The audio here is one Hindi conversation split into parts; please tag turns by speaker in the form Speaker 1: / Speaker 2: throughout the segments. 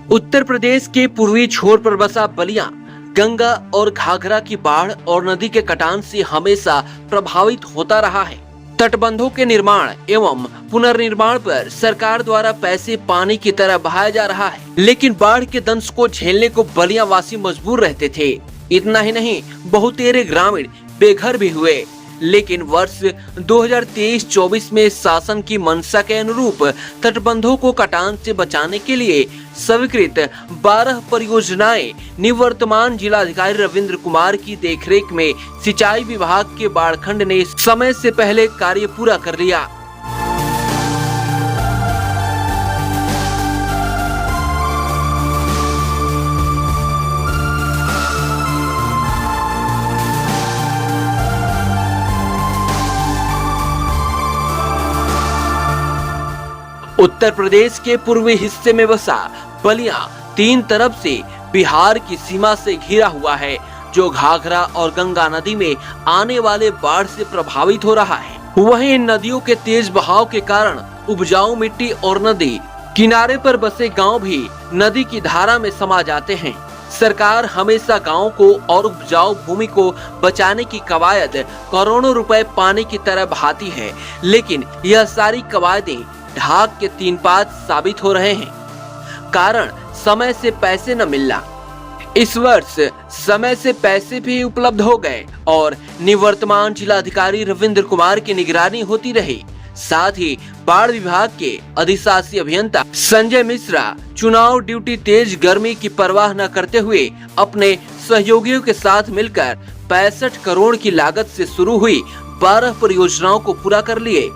Speaker 1: उत्तर प्रदेश के पूर्वी छोर पर बसा बलिया गंगा और घाघरा की बाढ़ और नदी के कटान से हमेशा प्रभावित होता रहा है। तटबंधों के निर्माण एवं पुनर्निर्माण पर सरकार द्वारा पैसे पानी की तरह बहाया जा रहा है, लेकिन बाढ़ के दंश को झेलने को बलिया वासी मजबूर रहते थे। इतना ही नहीं, बहुतेरे ग्रामीण बेघर भी हुए। लेकिन वर्ष 2023-24 में शासन की मंशा के अनुरूप तटबंधों को कटान से बचाने के लिए स्वीकृत 12 परियोजनाएं निवर्तमान जिलाधिकारी रविंद्र कुमार की देखरेख में सिंचाई विभाग के बाढ़खंड ने समय से पहले कार्य पूरा कर लिया। उत्तर प्रदेश के पूर्वी हिस्से में बसा बलिया तीन तरफ से बिहार की सीमा से घिरा हुआ है, जो घाघरा और गंगा नदी में आने वाले बाढ़ से प्रभावित हो रहा है। वहीं इन नदियों के तेज बहाव के कारण उपजाऊ मिट्टी और नदी किनारे पर बसे गांव भी नदी की धारा में समा जाते हैं। सरकार हमेशा गांव को और उपजाऊ भूमि को बचाने की कवायद करोड़ों रुपए पानी की तरह बहाती है, लेकिन यह सारी कवायदें ढाक के तीन पात साबित हो रहे हैं। कारण समय से पैसे न मिलना। इस वर्ष समय से पैसे भी उपलब्ध हो गए और निवर्तमान जिलाधिकारी रविंद्र कुमार की निगरानी होती रही। साथ ही बाढ़ विभाग के अधिशासी अभियंता संजय मिश्रा चुनाव ड्यूटी तेज गर्मी की परवाह न करते हुए अपने सहयोगियों के साथ मिलकर 65 करोड़ की लागत से शुरू हुई 12 परियोजनाओं को पूरा कर लिए।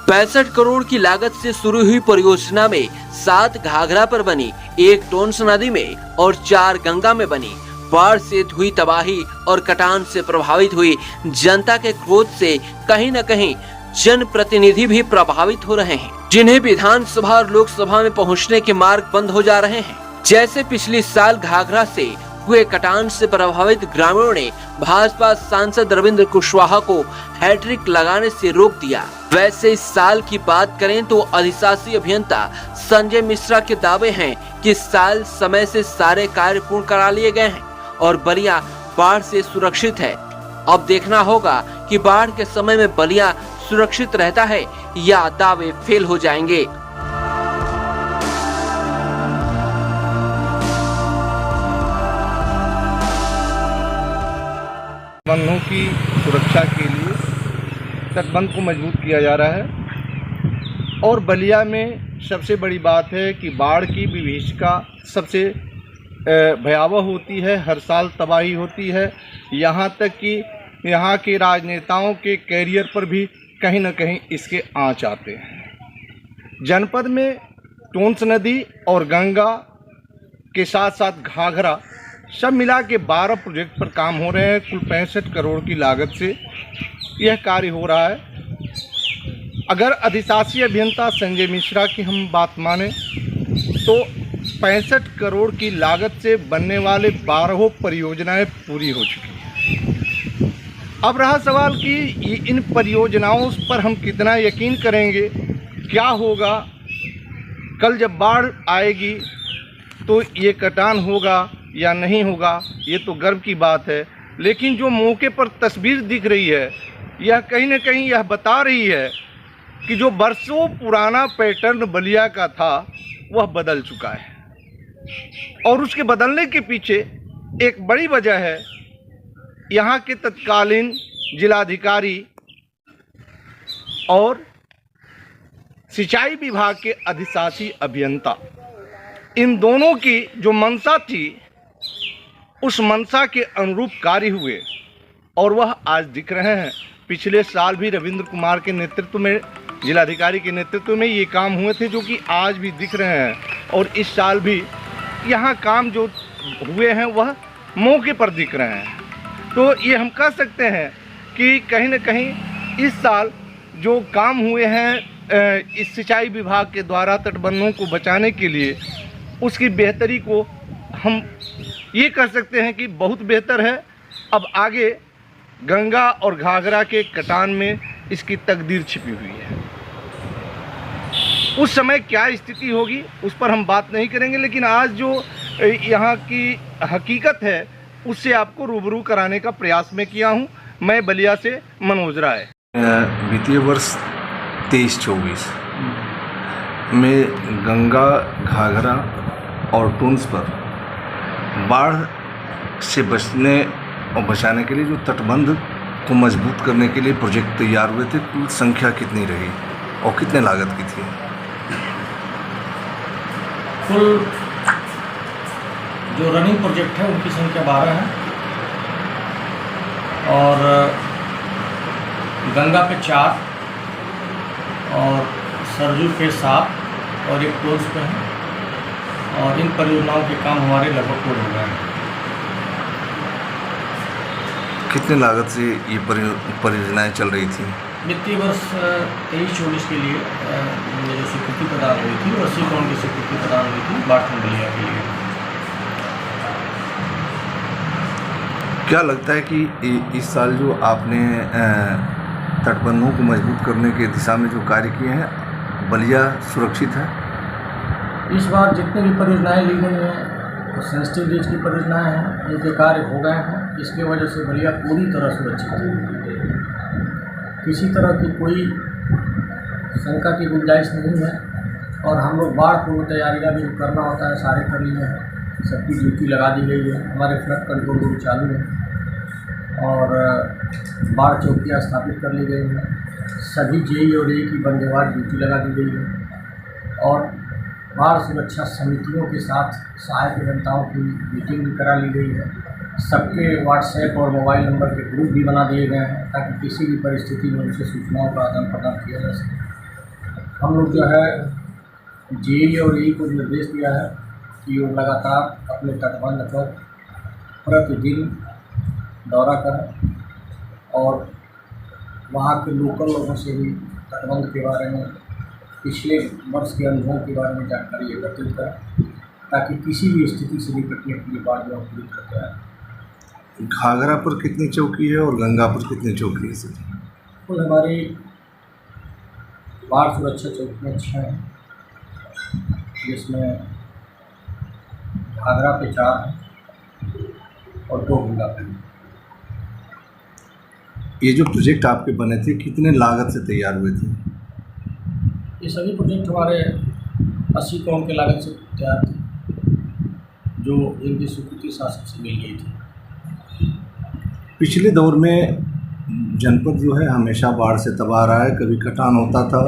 Speaker 1: 65 करोड़ की लागत से शुरू हुई परियोजना में 7 घाघरा पर बनी, 1 टोंस नदी में और 4 गंगा में बनी। बाढ़ से हुई तबाही और कटान से प्रभावित हुई जनता के क्रोध से कहीं न कहीं जनप्रतिनिधि भी प्रभावित हो रहे हैं, जिन्हें विधानसभा और लोकसभा में पहुंचने के मार्ग बंद हो जा रहे हैं। जैसे पिछले साल घाघरा से हुए कटान से प्रभावित ग्रामीणों ने भाजपा सांसद रविंद्र कुशवाहा को हैट्रिक लगाने से रोक दिया, वैसे इस साल की बात करें तो अधिशासी अभियंता संजय मिश्रा के दावे हैं कि इस साल समय से सारे कार्य पूर्ण करा लिए गए हैं और बलिया बाढ़ से सुरक्षित है। अब देखना होगा कि बाढ़ के समय में बलिया सुरक्षित रहता है या दावे फेल हो जाएंगे।
Speaker 2: तटबंधों की सुरक्षा के लिए तटबंध को मजबूत किया जा रहा है और बलिया में सबसे बड़ी बात है कि बाढ़ की विभीषिका सबसे भयावह होती है, हर साल तबाही होती है। यहाँ तक कि यहाँ के राजनेताओं के कैरियर पर भी कहीं न कहीं इसके आँच आते हैं। जनपद में टोंस नदी और गंगा के साथ साथ घाघरा सब मिला के 12 प्रोजेक्ट पर काम हो रहे हैं। कुल 65 करोड़ की लागत से यह कार्य हो रहा है। अगर अधिशासी अभियंता संजय मिश्रा की हम बात माने तो 65 करोड़ की लागत से बनने वाले 12 परियोजनाएं पूरी हो चुकी हैं। अब रहा सवाल कि इन परियोजनाओं पर हम कितना यकीन करेंगे, क्या होगा कल जब बाढ़ आएगी तो ये कटान होगा या नहीं होगा, ये तो गर्व की बात है। लेकिन जो मौके पर तस्वीर दिख रही है यह कहीं न कहीं यह बता रही है कि जो बरसों पुराना पैटर्न बलिया का था वह बदल चुका है और उसके बदलने के पीछे एक बड़ी वजह है यहाँ के तत्कालीन जिलाधिकारी और सिंचाई विभाग के अधिशासी अभियंता। इन दोनों की जो मंशा थी उस मंशा के अनुरूप कार्य हुए और वह आज दिख रहे हैं। पिछले साल भी रविंद्र कुमार के नेतृत्व में, जिलाधिकारी के नेतृत्व में ये काम हुए थे, जो कि आज भी दिख रहे हैं। और इस साल भी यहाँ काम जो हुए हैं वह मौके पर दिख रहे हैं। तो ये हम कह सकते हैं कि कहीं न कहीं इस साल जो काम हुए हैं इस सिंचाई विभाग के द्वारा तटबंधों को बचाने के लिए, उसकी बेहतरी को हम ये कह सकते हैं कि बहुत बेहतर है। अब आगे गंगा और घाघरा के कटान में इसकी तकदीर छिपी हुई है। उस समय क्या स्थिति होगी उस पर हम बात नहीं करेंगे, लेकिन आज जो यहाँ की हकीकत है उससे आपको रूबरू कराने का प्रयास मैं किया हूँ। मैं बलिया से मनोज राय।
Speaker 3: वित्तीय वर्ष 23-24 में गंगा, घाघरा और टूंस पर बाढ़ से बचने और बचाने के लिए जो तटबंध को मजबूत करने के लिए प्रोजेक्ट तैयार हुए थे, कुल संख्या कितनी रही और कितने लागत की थी?
Speaker 4: कुल जो रनिंग प्रोजेक्ट है उनकी संख्या 12 है और गंगा पे 4 और सरजू पे 7 और एक टोल्स पे है, और इन परियोजनाओं के काम हमारे लगभग पूरे हो गए हैं।
Speaker 3: कितने लागत से ये परियोजनाएं चल रही थी?
Speaker 4: वित्तीय वर्ष 23-24 के लिए जो स्वीकृति प्रदान हुई थी 80 करोड़ की स्वीकृति प्रदान हुई थी बाढ़ बलिया के लिए।
Speaker 3: क्या लगता है कि इस साल जो आपने तटबंधों को मजबूत करने के दिशा में जो कार्य किए हैं, बलिया सुरक्षित है?
Speaker 4: इस बार जितनी भी परियोजनाएं ली गई हैं वो सेंसिटिव रीच की परियोजनाएं हैं, इनके कार्य हो गए हैं। इसके वजह से बलिया पूरी तरह सुरक्षित है, किसी तरह की कोई शंका की गुंजाइश नहीं है। और हम लोग बाढ़ पूर्व तैयारियां भी करना होता है सारे कर लिए हैं, सबकी ड्यूटी लगा दी गई है। हमारे फ्लड कंट्रोल रूम चालू है और बाढ़ चौकियाँ स्थापित कर ली गई हैं। सभी जेई और ए की बंदेवार ड्यूटी लगा दी गई है और बाढ़ सुरक्षा समितियों के साथ सहायक अभियंताओं की मीटिंग भी करा ली गई है। सबके व्हाट्सएप और मोबाइल नंबर के ग्रुप भी बना दिए गए हैं ताकि किसी भी परिस्थिति में उनसे सूचनाओं का आदान प्रदान किया जा सके। हम लोग जो है जेई और ए को निर्देश दिया है कि वो लगातार अपने तटबंध पर प्रतिदिन दौरा करें और वहाँ के लोकल लोगों से भी तटबंध के बारे में, पिछले वर्ष के अनुभवों के बारे में जानकारी एकत्रित करें ताकि किसी भी स्थिति से निपटने के लिए बाढ़ जो पूरी करते हैं।
Speaker 3: घाघरा पर कितनी चौकी है और गंगा पर कितनी चौकी है सर?
Speaker 4: कुल हमारी बाढ़ सुरक्षा चौकियाँ 6 हैं, जिसमें घाघरा पे 4 हैं और 2 गंगा पे।
Speaker 3: ये जो प्रोजेक्ट आपके बने थे कितने लागत से तैयार हुए थे?
Speaker 4: ये सभी प्रोजेक्ट हमारे 80 करोड़ के लागत से तैयार थे, जो इनकी स्वीकृति शासन से मिल गई थी।
Speaker 3: पिछले दौर में जनपद जो है हमेशा बाढ़ से तबाह रहा है। कभी कटान होता था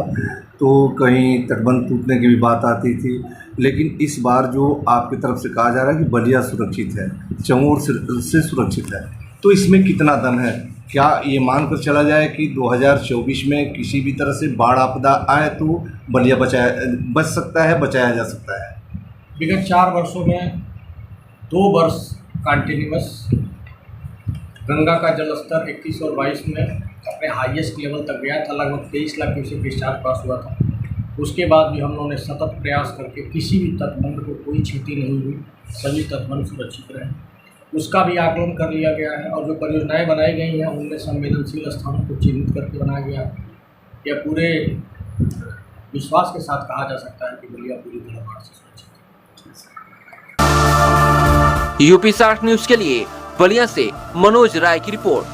Speaker 3: तो कहीं तटबंध टूटने की भी बात आती थी, लेकिन इस बार जो आपकी तरफ से कहा जा रहा है कि बलिया सुरक्षित है, चमोर से सुरक्षित है, तो इसमें कितना दम है? क्या ये मानकर चला जाए कि 2024 में किसी भी तरह से बाढ़ आपदा आए तो बलिया बच सकता है, बचाया जा सकता है?
Speaker 4: विगत 4 वर्षों में 2 वर्ष कंटिन्यूअस गंगा का जलस्तर 21 और 22 में अपने हाईएस्ट लेवल तक गया था। लगभग 23 लाख क्यूसेक डिस्चार्ज पास हुआ था। उसके बाद भी हम लोगों ने सतत प्रयास करके किसी भी तटबंध को कोई क्षति नहीं हुई, सभी तटबंध सुरक्षित रहे, उसका भी आकलन कर लिया गया है। और जो परियोजनाएं बनाई गई हैं उनमें संवेदनशील स्थानों को चिन्हित करके बनाया गया है। यह पूरे विश्वास के साथ कहा जा सकता है कि बलिया पूरी तरह बाढ़ से सुरक्षित है।
Speaker 1: यूपी 60 न्यूज के लिए बलिया से मनोज राय की रिपोर्ट।